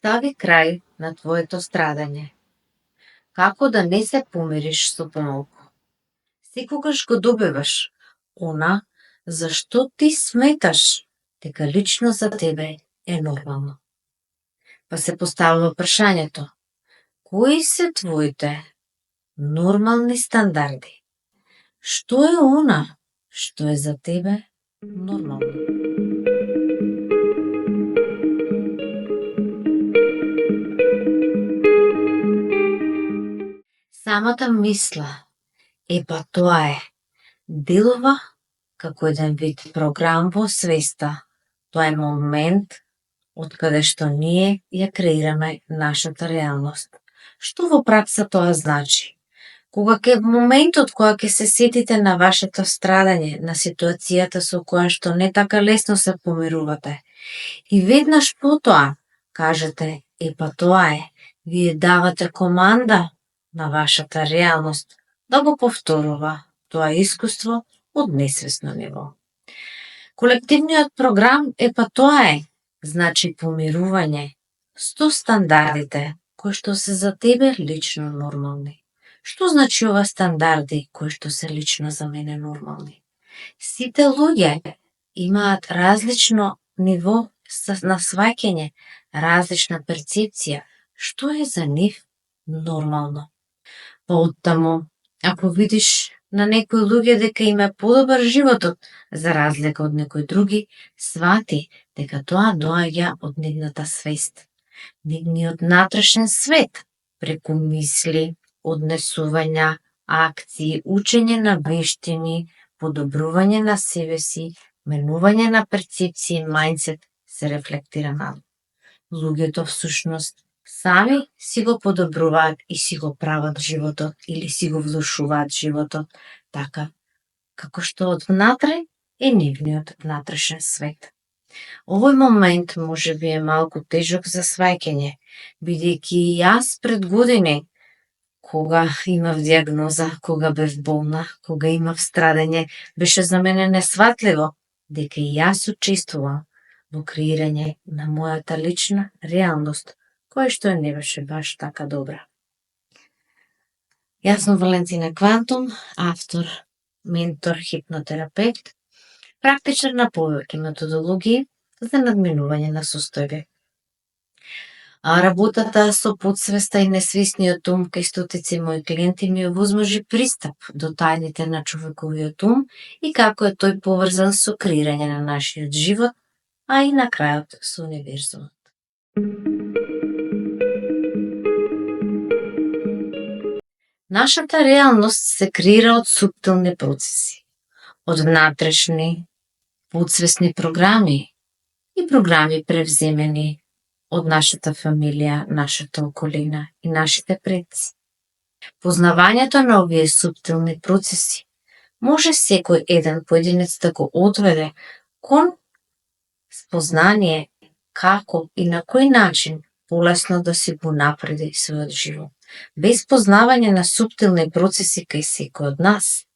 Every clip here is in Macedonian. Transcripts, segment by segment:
Стави крај на твоето страдање. Како да не се помириш со помалку? Секогаш го добиваш она за што ти сметаш дека лично за тебе е нормално. Па се поставува прашањето: кои се твоите нормални стандарди? Што е она што е за тебе нормално? Самата мисла, тоа е, делува како еден вид програм во свеста. Тоа е момент од каде што ние ја креираме нашата реалност. Што во пракса тоа значи? Кога моментот кога ќе се сетите на вашето страдање, на ситуацијата со која што не така лесно се помирувате, и веднаш потоа кажете: тоа е, вие давате команда на вашата реалност да го повторува тоа искуство од несвесно ниво. Колективниот програм тоа е, значи помирување со стандардите кои што се за тебе лично нормални. Што значи ова стандарди кои што се лично за мене нормални? Сите луѓе имаат различно ниво на сваќање, различна перцепција што е за нив нормално. Па оттаму, ако видиш на некои луѓе дека им е подобар животот за разлика од некои други, свати дека тоа доаѓа од нивната свест, нивниот натрешен свет, преку мисли, однесувања, акции, учење на вештини, подобрување на себе си, менување на перцепција и мајндсет се рефлектира на луѓето всушност сами си го подобруваат и си го прават животот или си го влошуваат животот така како што од внатре е нивниот внатрешен свет. Овој момент може би е малку тежок за сваќање, бидејќи и јас пред години, кога имав дијагноза, кога бев болна, кога имав страдање, беше за мене несватливо дека и јас учествувам во креирање на мојата лична реалност, која што не беше баш така добра. Јас сум Валентина Квантум, автор, ментор, хипнотерапевт, практичар на повеќе методологии за надминување на состојби. Работата со потсвеста и несвесниот ум кај стотици мои клиенти ми овозможи пристап до тајните на човековиот ум и како е тој поврзан со креирање на нашиот живот, а и на крајот со универзумот. Нашата реалност се креира од суптилни процеси, од внатрешни, подсвесни програми и програми превземени од нашата фамилија, нашата околина и нашите предци. Познавањето на овие суптилни процеси може секој еден поединец да го одведе кон спознание како и на кој начин полесно да си го напреди својот живот. Без познавање на суптилни процеси кај секој од нас,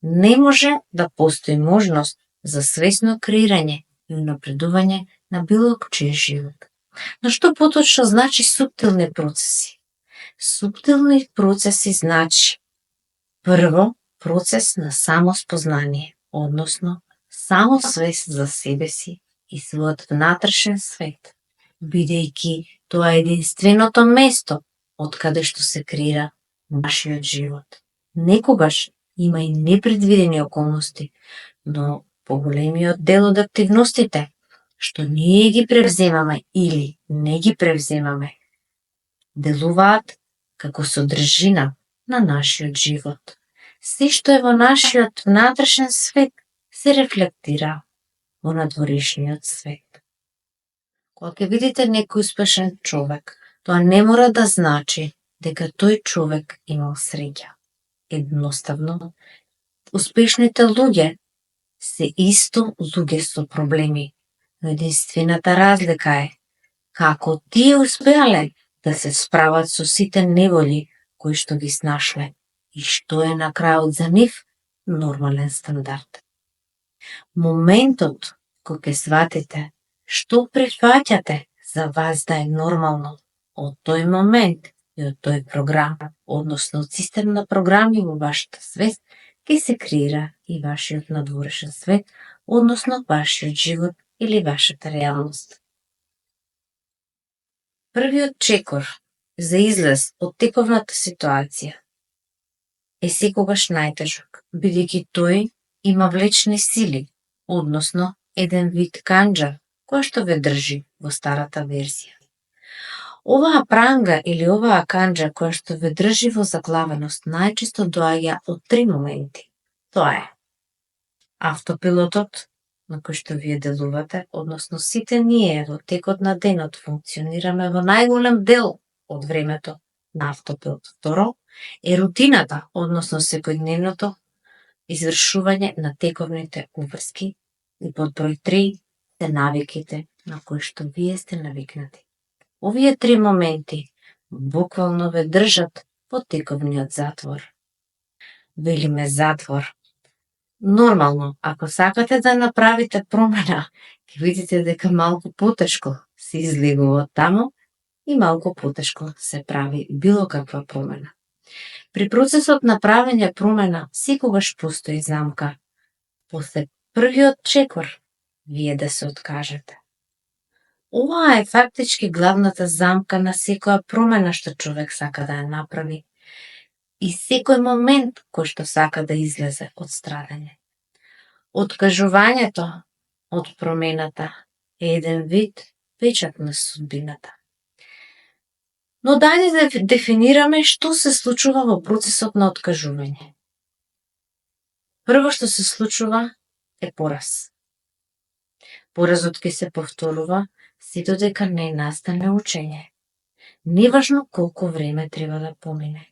не може да постои можност за свесно креирање и унапредување на било чиј живот. Но што поточно значи суптилни процеси? Суптилни процеси значи прво процес на самоспознание, односно самосвест за себе си и својот внатрешен свет, бидејќи тоа е единственото место од каде што се креира нашиот живот. Некогаш има и непредвидени околности, но поголемиот дел од активностите што ние ги превземаме или не ги превземаме, делуваат како содржина на нашиот живот. Се што е во нашиот внатрешен свет се рефлектира во надворешниот свет. Кога ќе видите некој успешен човек, тоа не мора да значи дека тој човек имал среќа. Едноставно, успешните луѓе се исто луѓе со проблеми, но единствената разлика е како тие успеале да се справат со сите неволји кои што ги снашле и што е на крајот за нив нормален стандард. Моментот кога ќе сватите што прифаќате за вас да е нормално од тој момент и од тој програм, односно од систем на програми во вашата свест, ќе се креира и вашиот надворешен свет, односно вашиот живот или вашата реалност. Првиот чекор за излез од тековната ситуација е секогаш најтежок, бидејќи тој има влечни сили, односно еден вид канџа која што ве држи во старата верзија. Оваа пранга или оваа канџа која што ве држи во заглавеност најчесто доаѓа од три моменти. Тоа е автопилотот на кој што вие делувате, односно сите ние во текот на денот функционираме во најголем дел од времето на автопилот. Второ е рутината, односно секојдневното извршување на тековните уврски. И под број 3 се навиките на кои што вие сте навикнати. Овие три моменти буквално ве држат во тековниот затвор. Велиме затвор. Нормално, ако сакате да направите промена, ќе видите дека малку потешко се излегува од таму и малку потешко се прави било каква промена. При процесот на правење промена секогаш постои замка. После првиот чекор вие да се откажете. Оваа е фактички главната замка на секоја промена што човек сака да ја направи и секој момент кој што сака да излезе од страдање. Откажувањето од промената е еден вид печат на судбината. Но дајде да дефинираме што се случува во процесот на откажување. Прво што се случува е пораз. Поразот ќе се повторува се додека не настане учење. Неважно колку време треба да помине.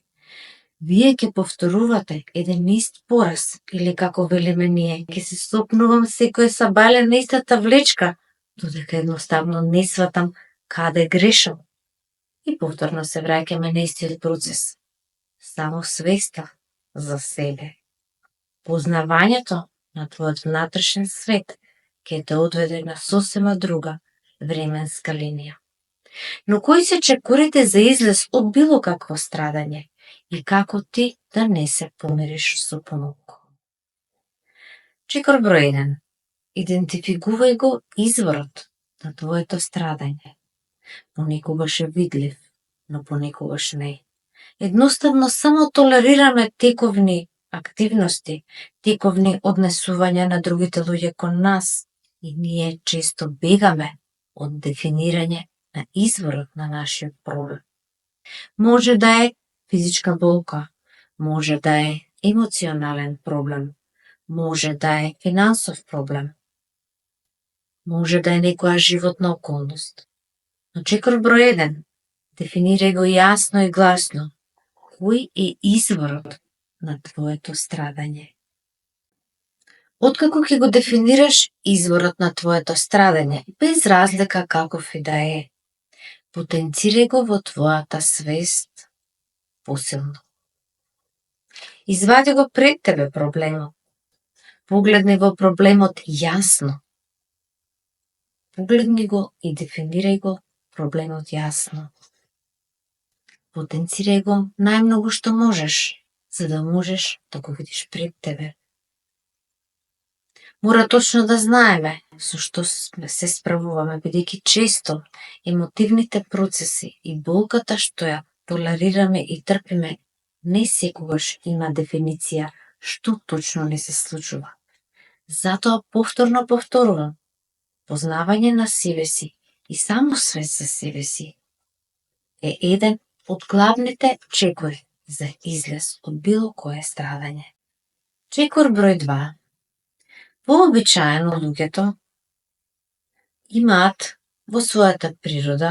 Вие ќе повторувате еден ист пораз или како велиме ние, ќе се сопнувам секој сабале на истата влечка, додека едноставно не сватам каде грешам. И повторно се враќаме на истиот процес. Само свеста за себе. Познавањето на твојот внатрешен свет ќе те одведе на сосема друга временска линија. Но кои се чекорите за излез од било какво страдање и како ти да не се помириш со понуко? Чекор број 1. Идентификувај го изворот на твоето страдање. Понекогаш е видлив, но понекогаш не. Едноставно само толерираме тековни активности, тековни однесувања на другите луѓе кон нас и ние често бегаме од дефинирање на изворот на нашиот проблем. Може да е физичка болка, може да е емоционален проблем, може да е финансов проблем, може да е некоја животна околност. Но чекор број 1, дефинирај го јасно и гласно кој е изворот на твоето страдање. Откако ќе го дефинираш изворот на твоето страдање, без разлика каков и да е, потенцирај го во твојата свест посилно. Извади го пред тебе проблемот. Погледни во проблемот јасно. Погледни го и дефинирај го проблемот јасно. Потенцирај го најмногу што можеш, за да можеш да го видиш пред тебе. Мора точно да знаеме со што се справуваме, бидејќи често емотивните процеси и болката што ја толерираме и трпиме не секогаш има дефиниција што точно не се случува. Затоа повторно повторувам, познавање на себе си и само свест за себе си е еден од главните чекори за излез од било кое страдање. Чекор број 2. Вообичаено луѓето имаат во својата природа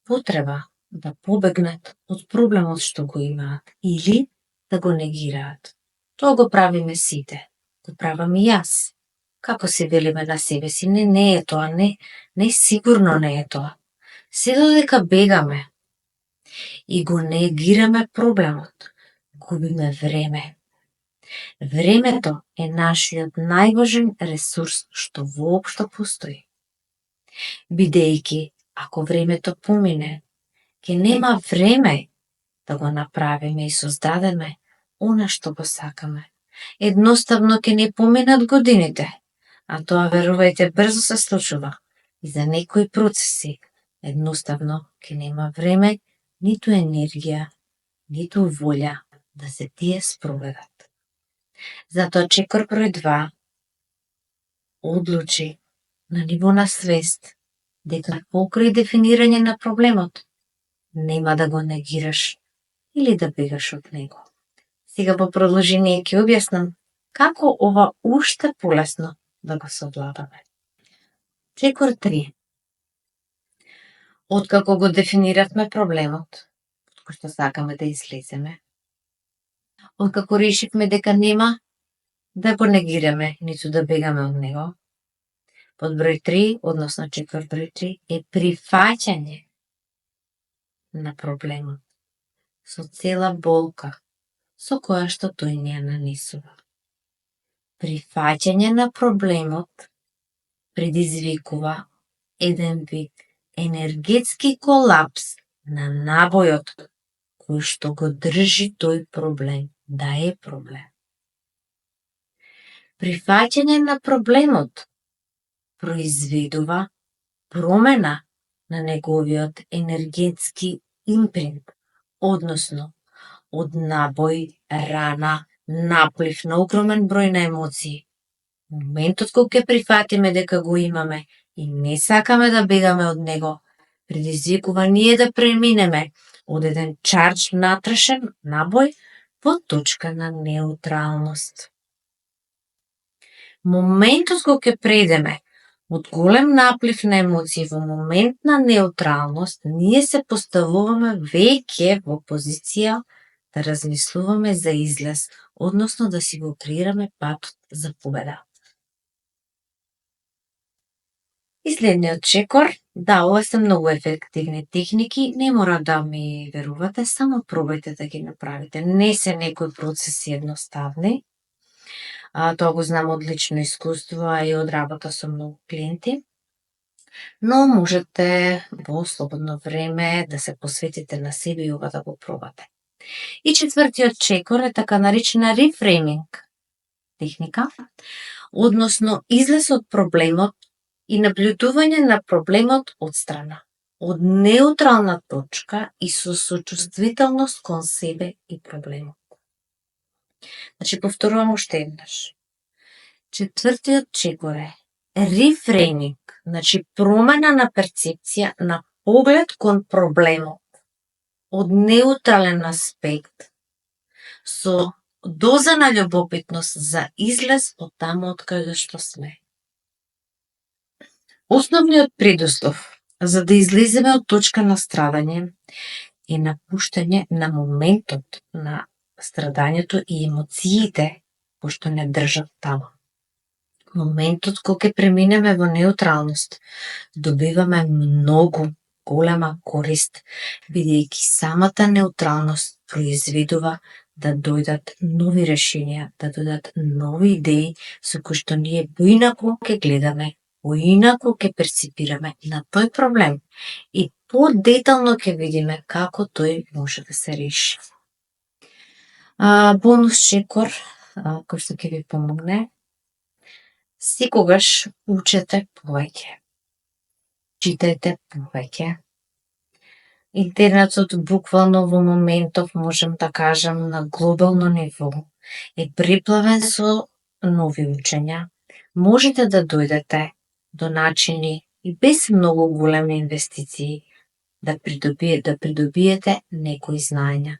потреба да побегнат од проблемот што го имаат или да го негираат. Тоа го правиме сите, го правам и јас. Како се велиме на себе си, не е тоа, не сигурно не е тоа. Се додека бегаме и го негираме проблемот, губиме време. Времето е нашиот најважен ресурс што воопшто постои. Бидејќи ако времето помине, ќе нема време да го направиме и создадеме она што го сакаме. Едноставно ќе не поминат годините, а тоа, верувајте, брзо се случува. И за некои процеси едноставно ќе нема време, ниту енергија, ниту волја да се тие спроведат. Затоа чекор број 2 одлучи на ниво на свест дека покрај дефинирање на проблемот нема да го негираш или да бегаш од него. Сега по продолжение ќе објаснам како ова уште полесно да го совладаме. Чекор 3. Откако го дефиниравме проблемот, од кој што сакаме да излеземе, откако решивме дека нема да го негираме, ниту да бегаме од него, под број 3, односно чекор број 3, е прифаќање на проблемот со цела болка со која што тој ни ја нанесува. Прифаќање на проблемот предизвикува еден вид енергетски колапс на набојот кој што го држи тој проблем да е проблем. Прифаќање на проблемот произведува промена на неговиот енергетски импринт, односно од набој, рана, наплив на огромен број на емоции. Моментот кога ќе прифатиме дека го имаме и не сакаме да бегаме од него, предизвикува ние да преминеме од еден чардж натрешен набој во точка на неутралност. Моментот кога ќе предеме од голем наплив на емоции во момент на неутралност, ние се поставуваме веќе во позиција да размислуваме за излез, односно да си го креираме патот за победа. И следниот чекор, да, ова се многу ефективни техники, не мора да ми верувате, само пробајте да ги направите. Не се некои процеси едноставни, тоа го знам од лично искуство, а и од работа со многу клиенти, но можете во слободно време да се посветите на себе и ова да го пробате. И четвртиот чекор е така наречена рефрейминг техника, односно излез од проблемот и наблюдување на проблемот од страна, од неутрална точка и со сочувствителност кон себе и проблемот. Значи, повторувам уште еднаш. Четвртиот чекор е рефрейминг, значи промена на перцепција, на поглед кон проблемот, од неутрален аспект, со доза на љубопитност за излез од таму од каде што сме. Основниот предуслов за да излеземе од точка на страдање е напуштање на моментот на страдањето и емоциите кои што не држат таму. Моментот кога ќе преминеме во неутралност, добиваме многу голема корист, бидејќи самата неутралност произведува да дојдат нови решенија, да дојдат нови идеи со кои што ние поинаку ќе гледаме, поинаку ќе перципираме на тој проблем и подетално ќе видиме како тој може да се реши. Бонус чекор кој што ќе ви помогне: секогаш учете повеќе, читајте повеќе. Интернетот буквално во моментов, можем да кажам, на глобално ниво е преплавен со нови учења. Можете да дојдете до начини и без многу големи инвестиции да придобиете некои знаења.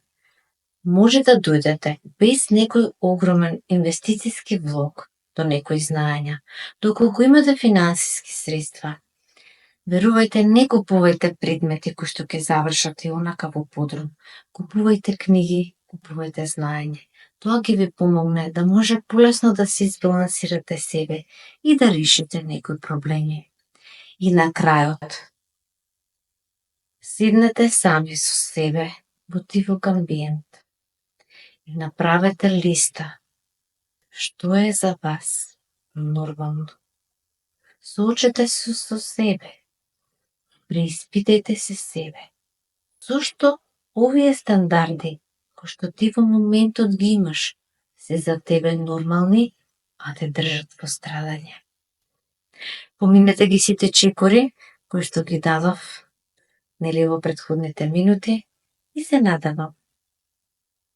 Може да дојдете без некој огромен инвестициски влог до некои знаења. Доколку имате финансиски средства, верувајте, не купувајте предмети кои што ќе завршат и онака во подрум. Купувајте книги, купувајте знаење. Тоа ќе ви помогне да може полесно да се избалансирате себе и да решите некои проблеми. И на крајот, седнете сами со себе во тивок амбиент и направете листа што е за вас нормално. Соочете се со себе Преиспитајте се себе. Зошто овие стандарди, кои што ти во моментот ги имаш, се за тебе нормални, а те држат во страдање? Поминете ги сите чекори кои што ги дадов, нели, во претходните минути и се надевам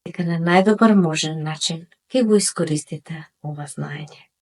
дека на најдобар можен начин ќе го искористите ова знаење.